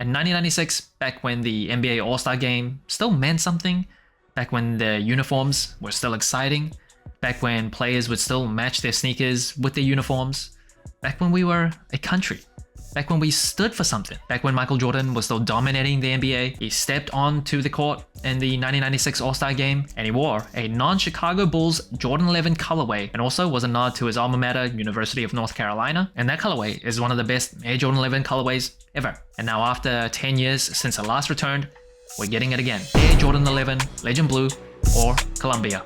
In 1996, back when the NBA All-Star Game still meant something, back when the uniforms were still exciting, back when players would still match their sneakers with their uniforms, back when we were a country, back when we stood for something, back when Michael Jordan was still dominating the NBA, he stepped onto the court in the 1996 All-Star Game and he wore a non-Chicago Bulls Jordan 11 colorway, and also was a nod to his alma mater, University of North Carolina, and that colorway is one of the best Air Jordan 11 colorways ever. And now after 10 years since it last returned, we're getting it again. Air Jordan 11, Legend Blue, or Columbia.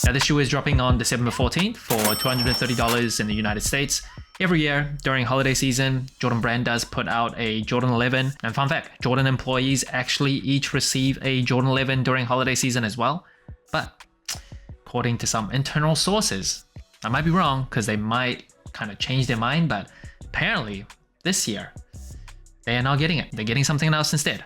Now this shoe is dropping on December 14th for $230 in the United States. Every year during holiday season, Jordan Brand does put out a Jordan 11. And fun fact, Jordan employees actually each receive a Jordan 11 during holiday season as well. But according to some internal sources, I might be wrong because they might kind of change their mind, but apparently this year they are not getting it. They're getting something else instead.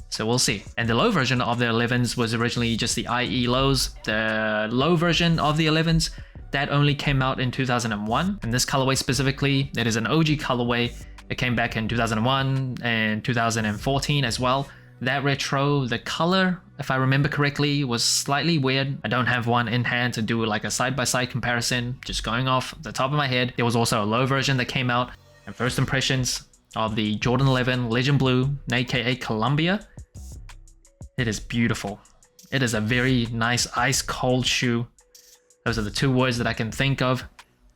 So we'll see. And the low version of the 11s was originally just the IE lows. The low version of the 11s, that only came out in 2001. And this colorway specifically, it is an OG colorway. It came back in 2001 and 2014 as well. That retro, the color, if I remember correctly, was slightly weird. I don't have one in hand to do like a side-by-side comparison. Just going off the top of my head, there was also a low version that came out. And first impressions of the Jordan 11 Legend Blue, aka Columbia. It is beautiful. It is a very nice ice cold shoe. Those are the two words that I can think of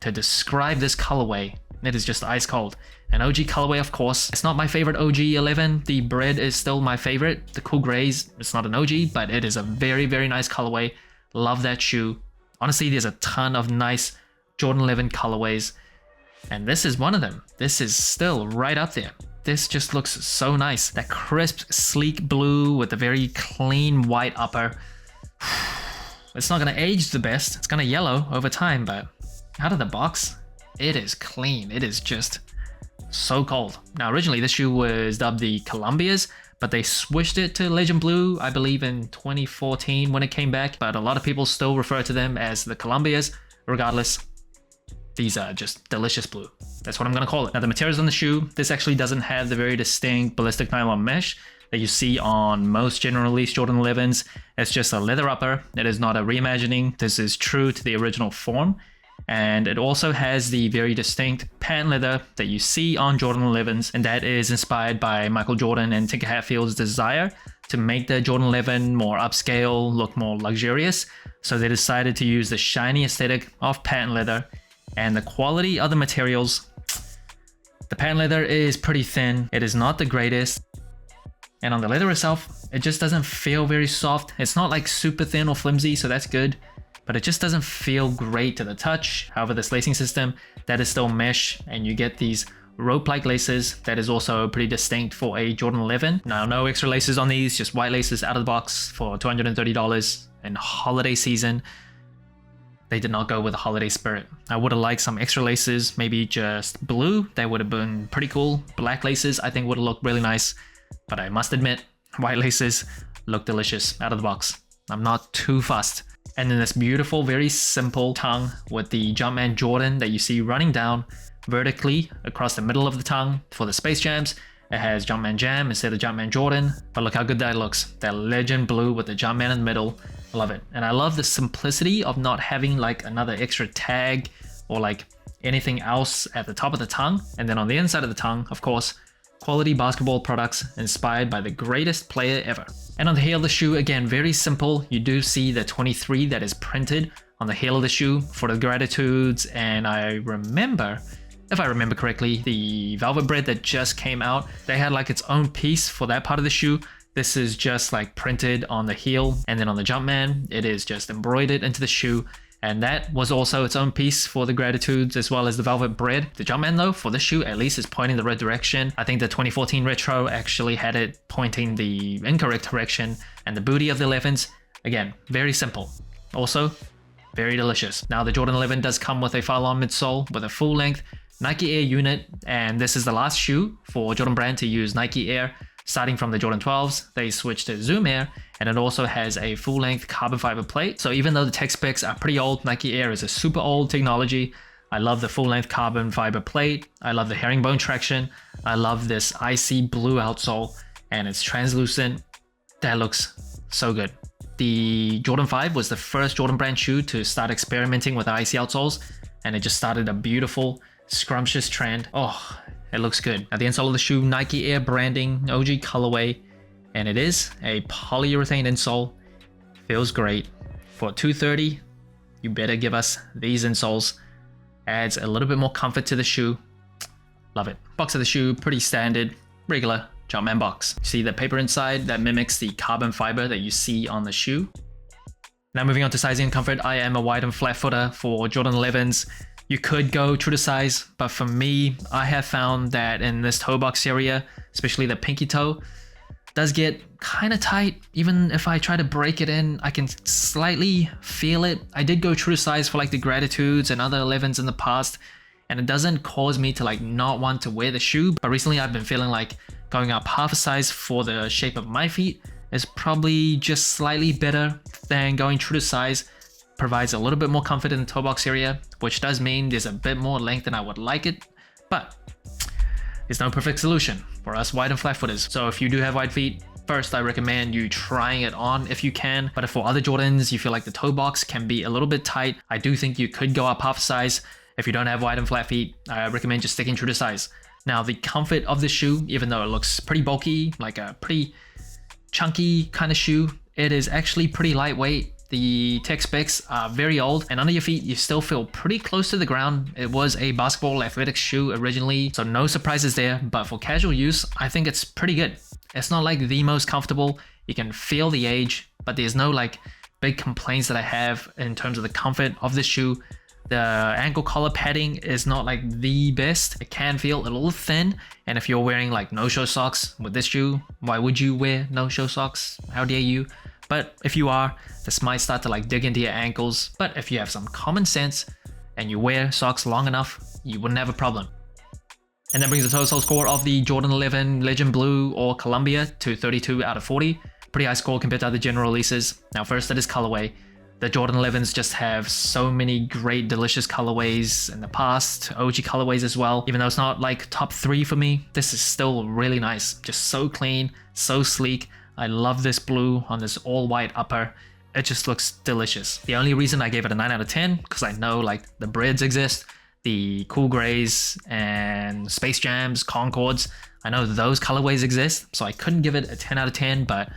to describe this colorway. It is just ice cold. An OG colorway, of course. It's not my favorite OG 11. The bread is still my favorite. The cool grays, it's not an OG, but it is a very, very nice colorway. Love that shoe. Honestly, there's a ton of nice Jordan 11 colorways, and this is one of them. This is still right up there. This just looks so nice. That crisp, sleek blue with a very clean white upper. It's not gonna age the best. It's gonna yellow over time, but out of the box, it is clean. It is just so cold. Now, originally this shoe was dubbed the Columbias, but they switched it to Legend Blue, I believe in 2014 when it came back, but a lot of people still refer to them as the Columbias. Regardless, these are just delicious blue. That's what I'm gonna call it. Now the materials on the shoe, this actually doesn't have the very distinct ballistic nylon mesh that you see on most general release Jordan 11s. It's just a leather upper. It is not a reimagining. This is true to the original form. And it also has the very distinct patent leather that you see on Jordan 11s, and that is inspired by Michael Jordan and Tinker Hatfield's desire to make the Jordan 11 more upscale, look more luxurious. So they decided to use the shiny aesthetic of patent leather. And the quality of the materials, the patent leather is pretty thin. It is not the greatest. And on the leather itself, it just doesn't feel very soft. It's not like super thin or flimsy, so that's good. But it just doesn't feel great to the touch. However, this lacing system, that is still mesh, and you get these rope-like laces. That is also pretty distinct for a Jordan 11. Now, no extra laces on these, just white laces out of the box for $230 in holiday season. They did not go with the holiday spirit. I would have liked some extra laces, maybe just blue. That would have been pretty cool. Black laces, I think would have looked really nice. But I must admit, white laces look delicious out of the box. I'm not too fussed. And then this beautiful, very simple tongue with the Jumpman Jordan that you see running down vertically across the middle of the tongue for the Space Jams. It has Jumpman Jam instead of Jumpman Jordan. But look how good that looks. That Legend Blue with the Jumpman in the middle. I love it. And I love the simplicity of not having like another extra tag or like anything else at the top of the tongue. And then on the inside of the tongue, of course, quality basketball products inspired by the greatest player ever. And on the heel of the shoe, again, very simple. You do see the 23 that is printed on the heel of the shoe for the gratitudes. And I remember, if I remember correctly, the Velvet Bread that just came out, they had like its own piece for that part of the shoe. This is just like printed on the heel, and then on the Jumpman, it is just embroidered into the shoe. And that was also its own piece for the gratitudes as well as the Velvet Bread. The Jumpman though, for the shoe at least, is pointing the right direction. I think the 2014 retro actually had it pointing the incorrect direction. And the booty of the 11s, again, very simple. Also, very delicious. Now the Jordan 11 does come with a Phylon midsole with a full length Nike Air unit. And this is the last shoe for Jordan Brand to use Nike Air. Starting from the Jordan 12s, they switched to Zoom Air, and it also has a full-length carbon fiber plate. So even though the tech specs are pretty old, Nike Air is a super old technology. I love the full-length carbon fiber plate. I love the herringbone traction. I love this icy blue outsole, and it's translucent. That looks so good. The Jordan 5 was the first Jordan brand shoe to start experimenting with icy outsoles, and it just started a beautiful, scrumptious trend. Oh, it looks good. Now the insole of the shoe, Nike Air branding, OG colorway, and it is a polyurethane insole. Feels great. For $230, you better give us these insoles. Adds a little bit more comfort to the shoe. Love it. Box of the shoe, pretty standard, regular Jumpman box. See the paper inside that mimics the carbon fiber that you see on the shoe. Now moving on to sizing and comfort, I am a wide and flat footer for Jordan 11s. You could go true to size, but for me, I have found that in this toe box area, especially the pinky toe, does get kind of tight. Even if I try to break it in, I can slightly feel it. I did go true to size for like the Gratitudes and other 11s in the past, and it doesn't cause me to like not want to wear the shoe. But recently I've been feeling like going up half a size for the shape of my feet is probably just slightly better than going true to size. Provides a little bit more comfort in the toe box area, which does mean there's a bit more length than I would like it, but it's no perfect solution for us wide and flat footers. So if you do have wide feet, first I recommend you trying it on if you can. But if for other Jordans you feel like the toe box can be a little bit tight, I do think you could go up half a size. If you don't have wide and flat feet, I recommend just sticking true to size. Now the comfort of the shoe, even though it looks pretty bulky, like a pretty chunky kind of shoe, it is actually pretty lightweight. The tech specs are very old, and under your feet you still feel pretty close to the ground. It was a basketball athletics shoe originally, so no surprises there, but for casual use, I think it's pretty good. It's not like the most comfortable. You can feel the age, but there's no like big complaints that I have in terms of the comfort of the shoe. The ankle collar padding is not like the best. It can feel a little thin, and if you're wearing like no-show socks with this shoe, why would you wear no-show socks? How dare you? But if you are, this might start to like dig into your ankles. But if you have some common sense and you wear socks long enough, you wouldn't have a problem. And that brings the total score of the Jordan 11 Legend Blue or Columbia to 32 out of 40. Pretty high score compared to other general releases. Now first, that is colorway. The Jordan 11s just have so many great, delicious colorways in the past, OG colorways as well. Even though it's not like top 3 for me, this is still really nice. Just so clean, so sleek. I love this blue on this all white upper. It just looks delicious. The only reason I gave it a 9 out of 10, because I know like the Breds exist, the Cool Grays and Space Jams, Concords. I know those colorways exist, so I couldn't give it a 10 out of 10, but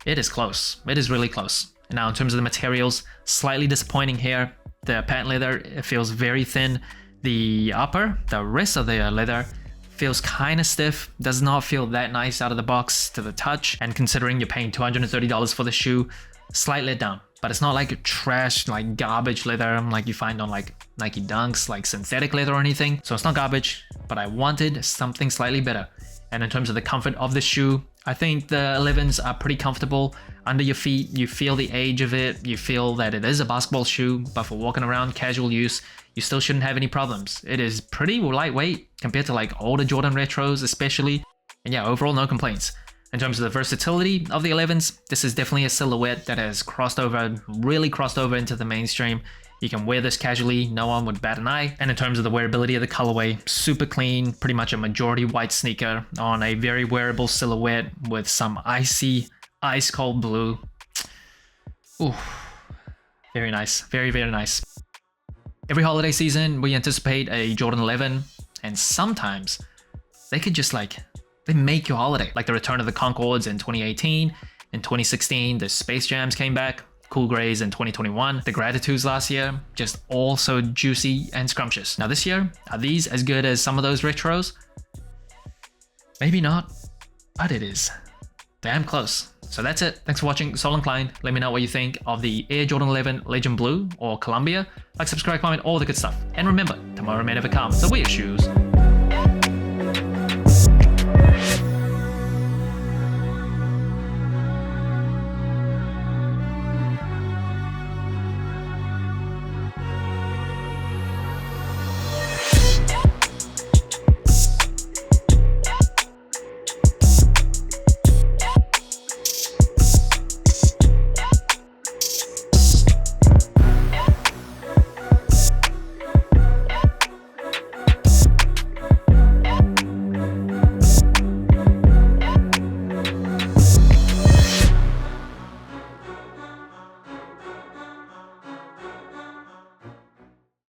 it is close. It is really close. Now in terms of the materials, slightly disappointing here. The patent leather, it feels very thin. The upper, the rest of the leather feels kind of stiff, does not feel that nice out of the box to the touch. And considering you're paying $230 for the shoe, slight letdown. But it's not like trash, like garbage leather like you find on like Nike Dunks, like synthetic leather or anything. So it's not garbage, but I wanted something slightly better. And in terms of the comfort of the shoe, I think the 11s are pretty comfortable. Under your feet, you feel the age of it. You feel that it is a basketball shoe, but for walking around casual use, you still shouldn't have any problems. It is pretty lightweight compared to like older Jordan retros especially. And yeah, overall no complaints. In terms of the versatility of the 11s, this is definitely a silhouette that has really crossed over into the mainstream. You can wear this casually, no one would bat an eye. And in terms of the wearability of the colorway, super clean, pretty much a majority white sneaker on a very wearable silhouette with some icy, ice cold blue. Ooh, very nice, very, very nice. Every holiday season, we anticipate a Jordan 11, and sometimes they could just like, they make your holiday. Like the return of the Concords in 2018, in 2016, the Space Jams came back. Cool Grays in 2021, the Gratitudes last year, just all so juicy and scrumptious. Now this year, are these as good as some of those retros? Maybe not, but it is damn close. So that's it. Thanks for watching. Sol Inclined. Let me know what you think of the Air Jordan 11 Legend Blue or Columbia. Like, subscribe, comment, all the good stuff. And remember, tomorrow may never come, so wear your shoes